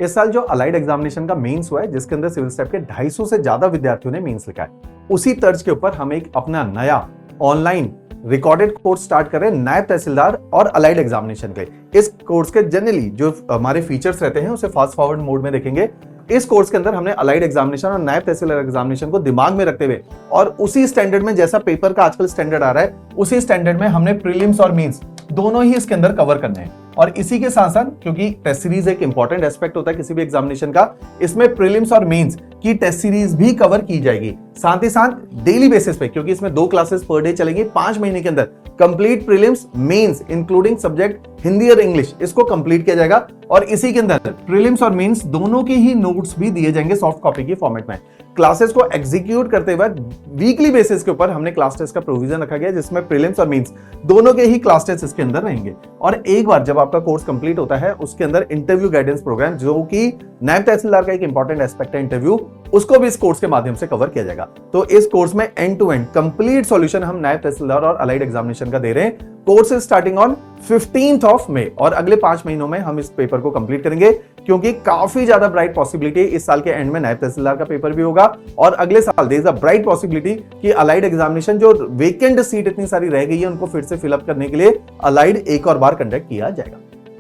इस साल जो अलाइड एग्जामिनेशन का मेंस हुआ है, जिसके अंदर सिविल स्टेप के 250 से ज्यादा विद्यार्थियों ने मेंस लिखा है, उसी तर्ज के ऊपर हम एक अपना नया ऑनलाइन रिकॉर्डेड कोर्स स्टार्ट कर रहे हैं नायब तहसीलदार और अलाइड एग्जामिनेशन के। इस कोर्स के जनरली जो हमारे फीचर्स रहते हैं उसे फास्ट फॉरवर्ड मोड में देखेंगे। इस कोर्स के अंदर हमने अलाइड एग्जामिनेशन और नायब तहसीलदार एग्जामिनेशन को दिमाग में रखते हुए और उसी स्टैंडर्ड में, जैसा पेपर का आजकल स्टैंडर्ड आ रहा है, उसी स्टैंडर्ड में हमने प्रीलिम्स और मेंस दोनों ही इसके अंदर कवर करने हैं। और इसी के साथ साथ, क्योंकि टेस्ट सीरीज एक इंपॉर्टेंट एस्पेक्ट होता है किसी भी एग्जामिनेशन का, इसमें प्रीलिम्स और मेंस की टेस्ट सीरीज भी कवर की जाएगी। साथ ही साथ डेली बेसिस पे, क्योंकि इसमें 2 क्लासेस पर डे चलेंगी, 5 महीने के अंदर complete prelims mains including subject Hindi और इंग्लिश, इसको कंप्लीट किया जाएगा। और इसी के अंदर प्रीलिम्स और मेंस दोनों के ही नोट्स भी दिए जाएंगे सॉफ्ट कॉपी के फॉर्मेट में। क्लासेस को एग्जीक्यूट करते हुए वीकली बेसिस के ऊपर हमने क्लास टेस्ट का प्रोविजन रखा गया, जिसमें प्रीलिम्स और मेंस दोनों के ही क्लास टेस्ट इसके अंदर रहेंगे। और एक बार जब आपका कोर्स कंप्लीट होता है, उसके अंदर इंटरव्यू गाइडेंस प्रोग्राम, जो कि नायब तहसीलदार का एक इंपॉर्टेंट एस्पेक्ट है इंटरव्यू, उसको भी इस कोर्स के माध्यम से कवर किया जाएगा। तो इस कोर्स में end to end complete solution हम नायब तहसीलदार और अलाइड एग्जामिनेशन का दे रहे हैं। Course is starting on 15th of May और अगले 5 महीनों में हम इस पेपर को कंप्लीट करेंगे, क्योंकि काफी ज्यादा ब्राइट पॉसिबिलिटी इस साल के एंड में नायब तहसीलदार का पेपर भी होगा और अगले साल there is a bright possibility कि अलाइड एग्जामिनेशन, जो वेकेंट सीट इतनी सारी रह गई है, उनको फिर से फिलअप करने के लिए अलाइड एक और बार कंडक्ट किया जाएगा।